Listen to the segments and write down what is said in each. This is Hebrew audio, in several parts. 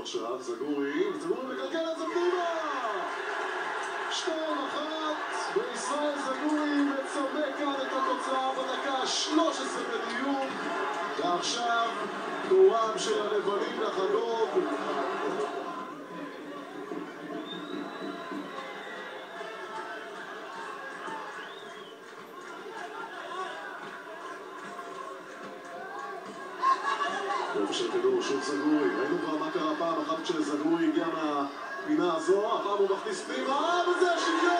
עכשיו, זגורי מקלקל את זה פנימה! 2-1, וישראל זגורי מצמק כאן את התוצאה בדקה 13 בדיוק, ועכשיו תורם של הלבנים לחגוג. איפה של כדור, שוב זגורי, ראינו כבר מה קרה פעם אחת כשזגורי הגיע מהפינה הזו, הפעם הוא מכניס פנימה, וזה השוויון!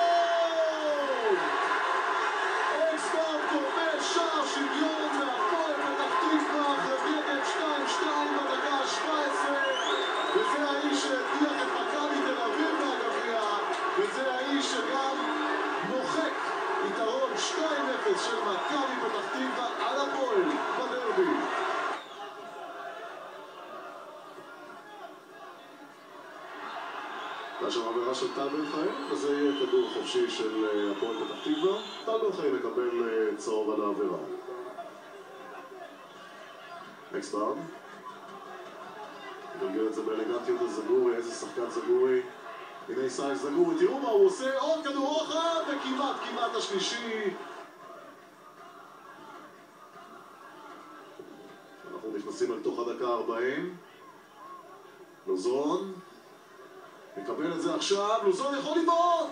אקסברט כובש שער שוויון מהפועל פתח תקווה, חוגגת 2-2 בדקה ה-17, וזה האיש שהדיח את מכבי תל אביב מהגביע, וזה האיש שגם מוחק יתרון 2-0 של מכבי פתח תקווה על הפועל בדרבי. יש שם עבירה של טל בן חיים, וזה יהיה כדור חופשי של הפועל פתח תקווה. טל בן חיים מקבל צהוב על העבירה. אקסברט מגלגל את זה באלגנטיות לזגורי, איזה שחקן זגורי. הנה ישראל זגורי, תראו מה הוא עושה, עוד כדור רוחב, וכמעט השלישי. אנחנו נכנסים אל תוך הדקה 40. לוזון מקבל את זה עכשיו, לוזון יכול לבעוט!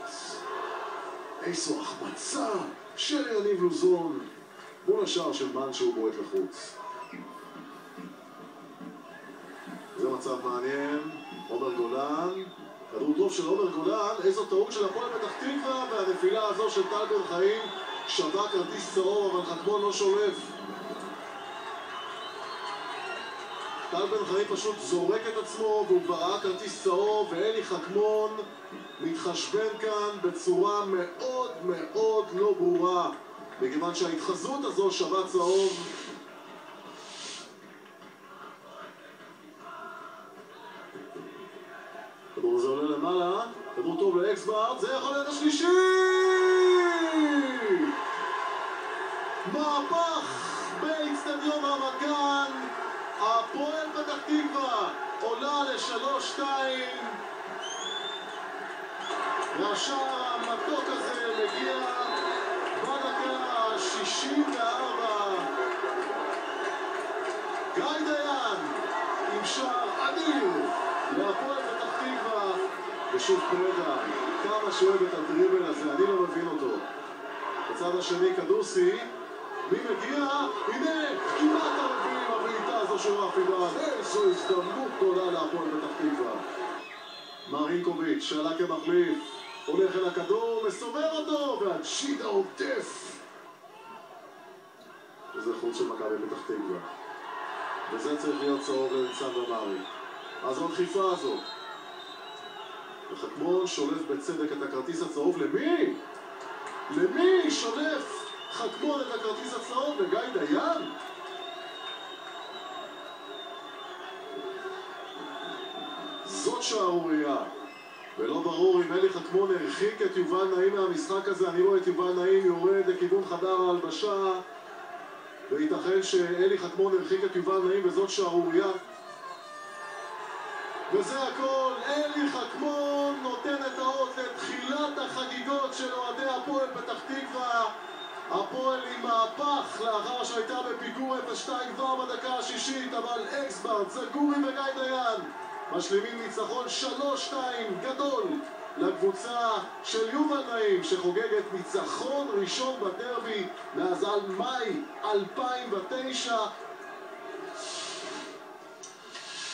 איזו החמצה של יניב לוזון מול השער של מן שהוא בועט לחוץ. זה מצב מעניין, עומר גולן, כדור טוב של עומר גולן, איזו טעות של הפועל פתח תקווה, והנפילה הזו של טל בן חיים שווה כרטיס צהוב, אבל חכמון לא שולף. טל בן חיים פשוט זורק את עצמו והוא כבר ראה כרטיס צהוב, ואלי חכמון מתחשבן כאן בצורה מאוד מאוד לא ברורה, מכיוון שההתחזות הזו שווה צהוב. כדור הזה עולה למעלה, כדור טוב לאקסברט, זה יכול להיות השלישי! מהפך באצטדיון רמת גן, הפועל פתח תקווה עולה ל3-2, והשער המתוק הזה מגיע בדקה 64. גיא דיין עם שער אדיר להפועל פתח תקווה, ושוב פרדה, כמה שאוהב את הדריבל הזה, אני לא מבין אותו. בצד השני כדוסי, מי מגיע? הנה, כמעט הרביעים, הבעיטה הזו של רפי דן, איזו הזדמנות גדולה להפועל פתח תקווה. מרינקוביץ' שעלה כמחליף, הולך אל הכדור, מסובב אותו, והג'ידה עוטף. וזה חוץ של מכבי פתח תקווה. וזה צריך להיות צהוב לניצן ומרי. אז זו הדחיפה הזאת. וחכמון שולף בצדק את הכרטיס הצהוב למי? למי שולף חכמון את הכרטיס הצהוב? לגיא דיין? זאת שערוריה. ולא ברור אם אלי חכמון הרחיק את יובל נעים מהמשחק הזה. אני רואה את יובל נעים יורד לכיוון חדר ההלבשה, וייתכן שאלי חכמון הרחיק את יובל נעים, וזאת שערוריה. וזה הכל, אלי חכמון נותן את האות לתחילת החגיגות של אוהדי הפועל פתח תקווה. הפועל עם מהפך לאחר שהייתה בפיגור 0-2 כבר בדקה השישית, אבל אקסברט, זגורי וגיא דיין משלימים ניצחון 3-2 גדול לקבוצה של יובל נעים, שחוגגת ניצחון ראשון בדרבי מאז מאי 2009.